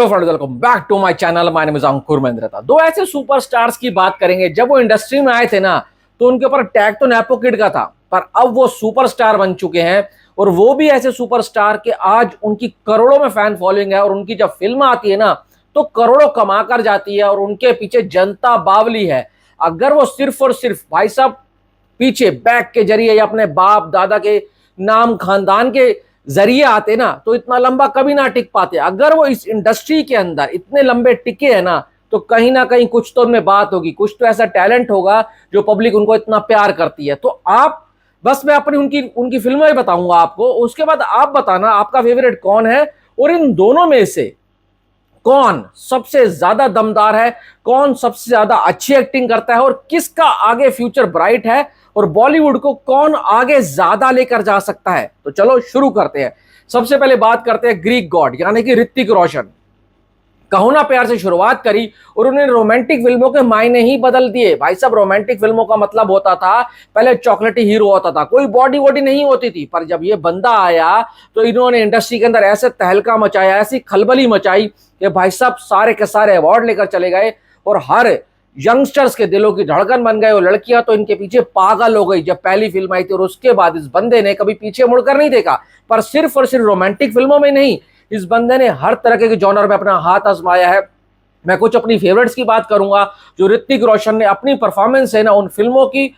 Friends, welcome back to my channel. My name is Ankur Mehandratta. दो ऐसे superstars की बात करेंगे, जब वो इंडस्ट्री में आए थे ना, तो उनके ऊपर टैग तो नेपो किड का था, पर अब वो सुपरस्टार बन चुके हैं। और वो भी ऐसे सुपरस्टार के आज उनकी करोड़ों में फैन फॉलोइंग है, और उनकी जब फिल्म आती है ना, तो करोड़ों कमा कर जाती है, और उनके पीछे जनता बावली है। अगर वो सिर्फ और सिर्फ भाई साहब पीछे बैक के जरिए या अपने बाप दादा के नाम खानदान के जरिए आते ना, तो इतना लंबा कभी ना टिक पाते। अगर वो इस इंडस्ट्री के अंदर इतने लंबे टिके हैं ना, तो कहीं ना कहीं कुछ तो उनमें बात होगी, कुछ तो ऐसा टैलेंट होगा जो पब्लिक उनको इतना प्यार करती है। तो आप बस मैं अपनी उनकी उनकी फिल्में बताऊंगा आपको, उसके बाद आप बताना आपका फेवरेट कौन है, और इन दोनों में से कौन सबसे ज्यादा दमदार है, कौन सबसे ज्यादा अच्छी एक्टिंग करता है, और किसका आगे फ्यूचर ब्राइट है, और बॉलीवुड को कौन आगे ज्यादा लेकर जा सकता है। तो चलो शुरू करते हैं। सबसे पहले बात करते हैं ग्रीक गॉड यानी कि ऋतिक रोशन। कहो ना प्यार से शुरुआत करी, और उन्होंने रोमांटिक फिल्मों के मायने ही बदल दिए। भाई साहब, रोमांटिक फिल्मों का मतलब होता था पहले चॉकलेटी हीरो होता था, कोई बॉडी वॉडी नहीं होती थी। पर जब ये बंदा आया तो इन्होंने इंडस्ट्री के अंदर ऐसे तहलका मचाया, ऐसी खलबली मचाई कि भाई साहब सारे के सारे अवार्ड लेकर चले गए, और हर यंगस्टर्स के दिलों की धड़कन बन गए। और लड़कियां तो इनके पीछे पागल हो गई जब पहली फिल्म आई थी, और उसके बाद इस बंदे ने कभी पीछे मुड़कर नहीं देखा। पर सिर्फ और सिर्फ रोमांटिक फिल्मों में नहीं, इस बंदे ने हर तरह के जॉनर में अपना हाथ आजमाया है। मैं कुछ अपनी फेवरेट्स की बात करूंगा, जो ऋतिक रोशन ने अपनी परफॉर्मेंस है ना, उन फिल्मों की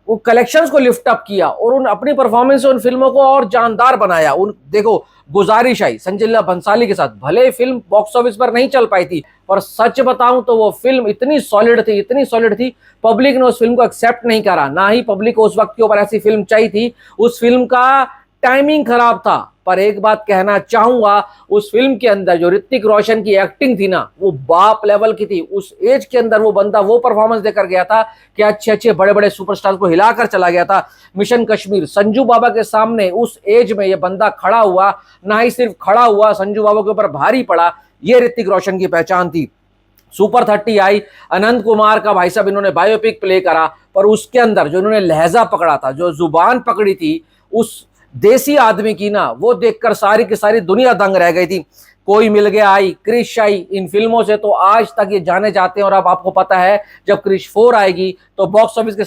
वो कलेक्शंस को लिफ्ट अप किया, और उन अपनी परफॉर्मेंस से उन फिल्मों को और जानदार बनाया। उन देखो, गुजारिश आई संजय लीला भंसाली के साथ, भले फिल्म बॉक्स ऑफिस पर नहीं चल पाई थी, पर सच बताऊं तो वो फिल्म इतनी सॉलिड थी, इतनी सॉलिड थी, पब्लिक ने उस फिल्म को एक्सेप्ट नहीं करा। ना ही पब्लिक को उस वक्त के ऊपर ऐसी फिल्म चाहिए थी। उस फिल्म का टाइमिंग खराब था। पर एक बात कहना चाहूंगा, उस फिल्म के अंदर जो ऋतिक रोशन की एक्टिंग थी ना, वो बाप लेवल की थी। उस एज के अंदर वो बंदा वो परफॉर्मेंस देकर गया था कि अच्छे अच्छे बड़े बड़े सुपरस्टार को हिलाकर चला गया था। मिशन कश्मीर, संजू बाबा के सामने उस एज में ये बंदा खड़ा हुआ, ना ही सिर्फ खड़ा हुआ, संजू बाबा के ऊपर भारी पड़ा। ये ऋतिक रोशन की पहचान थी। सुपर 30 आई, अनंत कुमार का भाई साहब इन्होंने बायोपिक प्ले करा, पर उसके अंदर जो इन्होंने लहजा पकड़ा था, जो जुबान पकड़ी थी उस देसी आदमी की ना, वो देखकर सारी की सारी दुनिया दंग रह गई थी। कोई मिल गया आई, क्रिश आई, इन फिल्मों से तो आज तक ये जाने जाते हैं। और अब आपको पता है जब क्रिश 4 आएगी तो बॉक्स ऑफिस के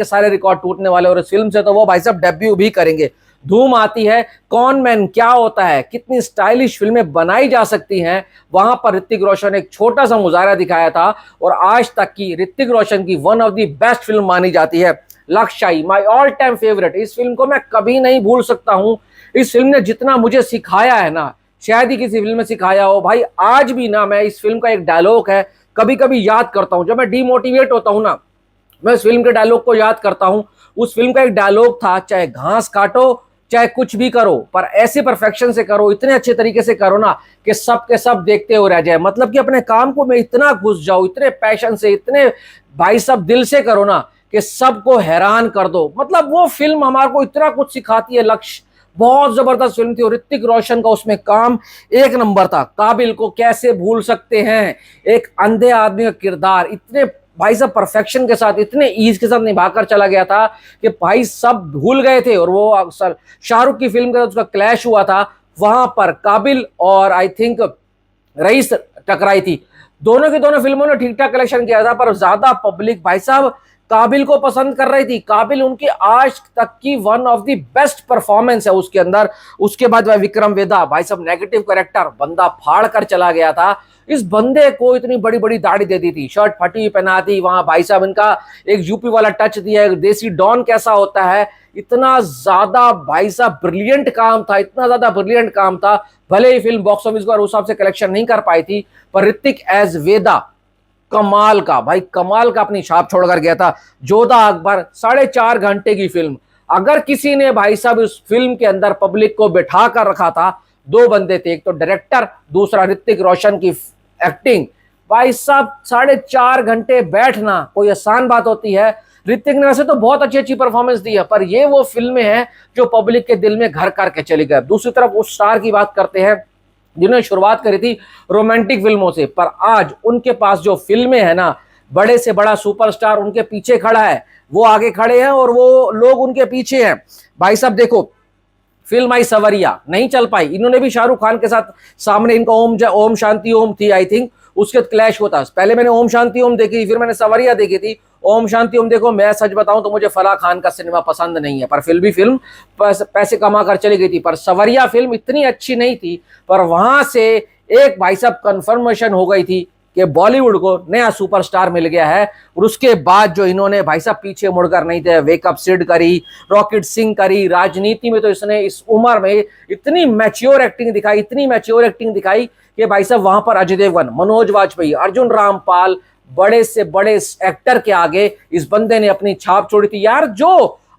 सारे रिकॉर्ड टूटने वाले, और इस फिल्म से तो वो भाई साहब डेब्यू भी करेंगे। धूम आती है, कौन मैन क्या होता है, कितनी स्टाइलिश फिल्में बनाई जा सकती हैं, वहां पर ऋतिक रोशन ने एक छोटा सा मुजाहरा दिखाया था, और आज तक की ऋतिक रोशन की one of the best film मानी जाती है लक्ष्य, माय ऑल टाइम फेवरेट। इस फिल्म को मैं कभी नहीं भूल सकता हूं। इस फिल्म ने जितना मुझे सिखाया है ना, शायद ही किसी फिल्म में सिखाया हो। भाई आज भी ना, मैं इस फिल्म का एक डायलॉग है, कभी कभी याद करता हूं। जब मैं डिमोटिवेट होता हूं ना, मैं इस फिल्म के डायलॉग को याद करता हूं। उस फिल्म का एक डायलॉग था, चाहे घास काटो चाहे कुछ भी करो, पर ऐसे परफेक्शन से करो, इतने अच्छे तरीके से करो ना कि सब के सब देखते हो रह जाए। मतलब कि अपने काम को मैं इतना घुस जाऊं, इतने पैशन से, इतने भाई साहब दिल से करो ना कि सबको हैरान कर दो। मतलब वो फिल्म हमारे को इतना कुछ सिखाती है। लक्ष्य बहुत जबरदस्त फिल्म थी, और ऋतिक रोशन का उसमें काम एक नंबर था। काबिल को कैसे भूल सकते हैं, एक अंधे आदमी का किरदार इतने भाई साहब परफेक्शन के साथ, इतने ईज के साथ निभाकर चला गया था कि भाई सब भूल गए थे। और वो अक्सर शाहरुख की फिल्म के साथ उसका क्लैश हुआ था, वहां पर काबिल और आई थिंक रईस टकराई थी। दोनों की दोनों फिल्मों ने ठीक ठाक कलेक्शन किया था, पर ज्यादा पब्लिक भाई साहब काबिल को पसंद कर रही थी। काबिल उनकी आज तक की one of the best performance है उसके अंदर। उसके बाद वह विक्रम वेदा, भाई साहब नेगेटिव कैरेक्टर, बंदा फाड़ कर चला गया था। इस बंदे को इतनी बड़ी बड़ी दाढ़ी दे दी थी, शर्ट फटी हुई पहना दी, वहां भाई साहब इनका एक यूपी वाला टच दिया, एक देसी डॉन कैसा होता है। इतना ज्यादा भाई साहब ब्रिलियंट काम था, इतना ज्यादा ब्रिलियंट काम था। भले ही फिल्म बॉक्स ऑफिस पर उस हिसाब से कलेक्शन नहीं कर पाई थी, पर ऋतिक एज वेदा कमाल का, भाई कमाल का अपनी छाप छोड़कर गया था। जोधा अकबर 4.5 घंटे की फिल्म, अगर किसी ने भाई साहब इस फिल्म के अंदर पब्लिक को बिठा कर रखा था, दो बंदे थे, एक तो डायरेक्टर, दूसरा ऋतिक रोशन की एक्टिंग। भाई साहब 4.5 घंटे बैठना कोई आसान बात होती है। ऋतिक ने वैसे तो बहुत अच्छी अच्छी परफॉर्मेंस दी है, पर ये वो फिल्में हैं जो पब्लिक के दिल में घर करके चली गए। दूसरी तरफ उस स्टार की बात करते हैं जिन्होंने शुरुआत करी थी रोमांटिक फिल्मों से, पर आज उनके पास जो फिल्में हैं ना, बड़े से बड़ा सुपरस्टार उनके पीछे खड़ा है, वो आगे खड़े हैं और वो लोग उनके पीछे हैं। भाई साहब देखो, फिल्म आई सवरिया, नहीं चल पाई। इन्होंने भी शाहरुख खान के साथ सामने, इनका ओम शांति ओम थी आई थिंक, उसके क्लैश होता। पहले मैंने ओम शांति ओम देखी थी, फिर मैंने सवरिया देखी थी। ओम शांति ओम देखो, मैं सच बताऊं तो मुझे फराह खान का सिनेमा पसंद नहीं है, पर फिर भी फिल्म पैसे कमा कर चली गई थी। पर सवरिया फिल्म इतनी अच्छी नहीं थी, पर वहां से एक भाई साहब कंफर्मेशन हो गई थी कि बॉलीवुड को नया सुपरस्टार मिल गया है। और उसके बाद जो इन्होंने भाई साहब पीछे मुड़कर नहीं थे, वेकअप सिड करी, रॉकेट सिंह करी, राजनीति में तो इसने इस उम्र में इतनी मैच्योर एक्टिंग दिखाई, इतनी मैच्योर एक्टिंग दिखाई कि भाई साहब वहां पर अजय देवगन, मनोज वाजपेयी, अर्जुन रामपाल, बड़े से बड़े एक्टर के आगे इस बंदे ने अपनी छाप छोड़ी थी। यार जो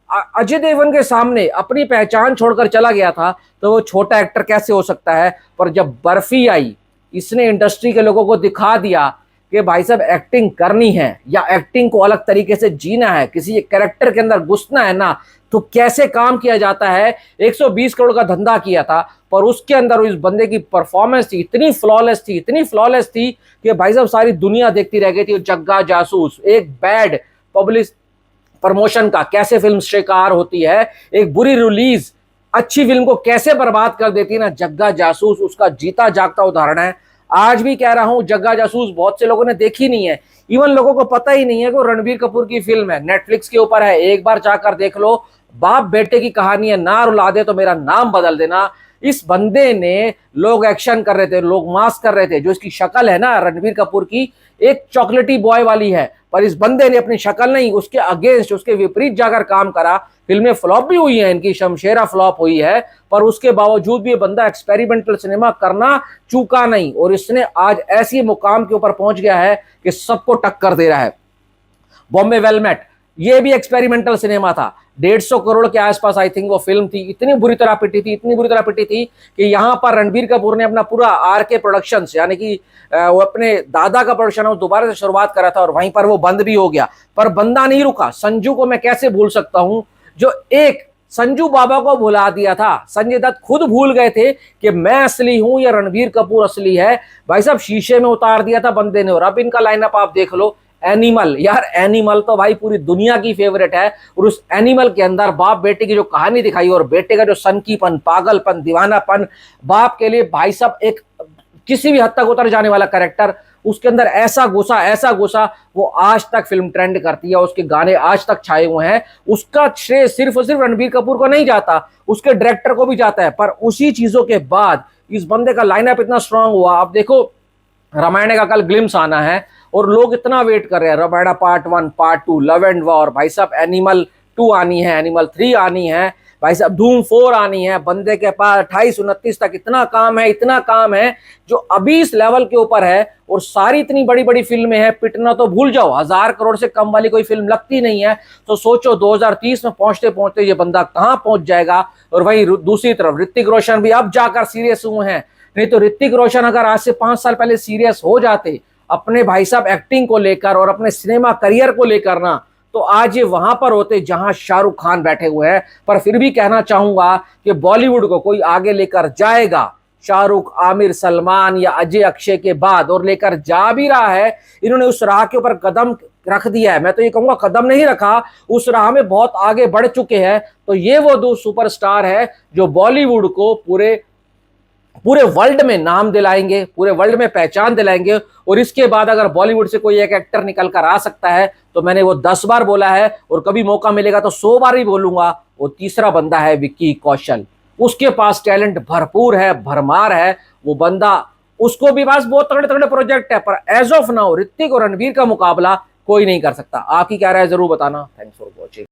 अजय देवगन के सामने अपनी पहचान छोड़कर चला गया था, तो वो छोटा एक्टर कैसे हो सकता है। पर जब बर्फी आई, इसने इंडस्ट्री के लोगों को दिखा दिया कि भाई साहब एक्टिंग करनी है या एक्टिंग को अलग तरीके से जीना है, किसी कैरेक्टर के अंदर घुसना है ना, तो कैसे काम किया जाता है। 120 करोड़ का धंधा किया था, पर उसके अंदर इस बंदे की परफॉर्मेंस थी, इतनी फ्लॉलेस थी, इतनी फ्लॉलेस थी कि भाई साहब सारी दुनिया देखती रह गई थी। जग्गा जासूस एक बैड पब्लिक प्रमोशन का कैसे फिल्म शिकार होती है, एक बुरी रिलीज अच्छी फिल्म को कैसे बर्बाद कर देती है ना, जग्गा जासूस उसका जीता जागता उदाहरण है। आज भी कह रहा हूं, जग्गा जासूस बहुत से लोगों ने देखी नहीं है, इवन लोगों को पता ही नहीं है कि रणबीर कपूर की फिल्म है, नेटफ्लिक्स के ऊपर है, एक बार जाकर देख लो। बाप बेटे की कहानी है, ना रुला दे तो मेरा नाम बदल देना। इस बंदे ने, लोग एक्शन कर रहे थे, लोग मास कर रहे थे, जो इसकी शक्ल है ना रणबीर कपूर की, एक चॉकलेटी बॉय वाली है, पर इस बंदे ने अपनी शक्ल नहीं, उसके अगेंस्ट, उसके विपरीत जाकर काम करा। फिल्में फ्लॉप भी हुई हैं इनकी, शमशेरा फ्लॉप हुई है, पर उसके बावजूद भी ये बंदा एक्सपेरिमेंटल सिनेमा करना चूका नहीं, और इसने आज ऐसी मुकाम के ऊपर पहुंच गया है कि सबको टक्कर दे रहा है। बॉम्बे वेलमेट, ये भी एक्सपेरिमेंटल सिनेमा था, 150 करोड़ के आसपास आई थिंक वो फिल्म थी। इतनी बुरी तरह पिटी थी, इतनी बुरी तरह पिटी थी कि यहां पर रणबीर कपूर ने अपना पूरा आरके प्रोडक्शंस, यानी कि वो अपने दादा का प्रोडक्शन वो दोबारा से शुरुआत करा था, और वहीं पर वो बंद भी हो गया। पर बंदा नहीं रुका। संजू को मैं कैसे भूल सकता हूं, जो एक संजू बाबा को भुला दिया था। संजय दत्त खुद भूल गए थे कि मैं असली हूं या रणबीर कपूर असली है। भाई साहब शीशे में उतार दिया था बंदे ने। और अब इनका लाइनअप आप देख लो, एनिमल, यार एनिमल तो भाई पूरी दुनिया की फेवरेट है, और उस एनिमल के अंदर बाप बेटे की जो कहानी दिखाई, और बेटे का जो सनकीपन, पागलपन, दीवानापन, बाप के लिए भाई साहब एक किसी भी हद तक उतर जाने वाला कैरेक्टर, उसके अंदर ऐसा घुसा, वो आज तक फिल्म ट्रेंड करती है, उसके गाने आज तक छाए हुए हैं। उसका श्रेय सिर्फ और सिर्फ रणबीर कपूर को नहीं जाता, उसके डायरेक्टर को भी जाता है। पर उसी चीजों के बाद इस बंदे का लाइनअप इतना स्ट्रांग हुआ। आप देखो, रामायण का कल ग्लिम्स आना है और लोग इतना वेट कर रहे हैं, Ramayan Part 1, Part 2, Love and War, भाई साहब एनिमल 2 आनी है, एनिमल 3 आनी है, भाई साहब धूम 4 आनी है। बंदे के पास 28-29 तक इतना काम है जो अभी इस लेवल के ऊपर है, और सारी इतनी बड़ी बड़ी फिल्में हैं, पिटना तो भूल जाओ, 1000 करोड़ से कम वाली कोई फिल्म लगती नहीं है। तो सोचो 2030 में पहुंचते पहुंचते ये बंदा कहां पहुंच जाएगा। और वहीं दूसरी तरफ ऋतिक रोशन भी अब जाकर सीरियस हुए हैं, नहीं तो ऋतिक रोशन अगर आज से 5 साल पहले सीरियस हो जाते अपने भाई साहब एक्टिंग को लेकर और अपने सिनेमा करियर को लेकर ना, तो आज ये वहां पर होते जहां शाहरुख खान बैठे हुए हैं। पर फिर भी कहना चाहूंगा कि बॉलीवुड को कोई आगे लेकर जाएगा, शाहरुख, आमिर, सलमान या अजय, अक्षय के बाद, और लेकर जा भी रहा है। इन्होंने उस राह के ऊपर कदम रख दिया है, मैं तो ये कहूंगा कदम नहीं रखा, उस राह में बहुत आगे बढ़ चुके हैं। तो ये वो 2 सुपरस्टार है जो बॉलीवुड को पूरे वर्ल्ड में नाम दिलाएंगे, पूरे वर्ल्ड में पहचान दिलाएंगे। और इसके बाद अगर बॉलीवुड से कोई एक एक्टर निकल कर आ सकता है, तो मैंने वो 10 बार बोला है, और कभी मौका मिलेगा तो 100 बार ही बोलूंगा, वो तीसरा बंदा है विक्की कौशल। उसके पास टैलेंट भरपूर है, भरमार है वो बंदा, उसको भी पास बहुत तगड़े तगड़े प्रोजेक्ट है। पर एज ऑफ नाउ ऋतिक और रणबीर का मुकाबला कोई नहीं कर सकता। आपकी क्या राय जरूर बताना। Thanks for watching.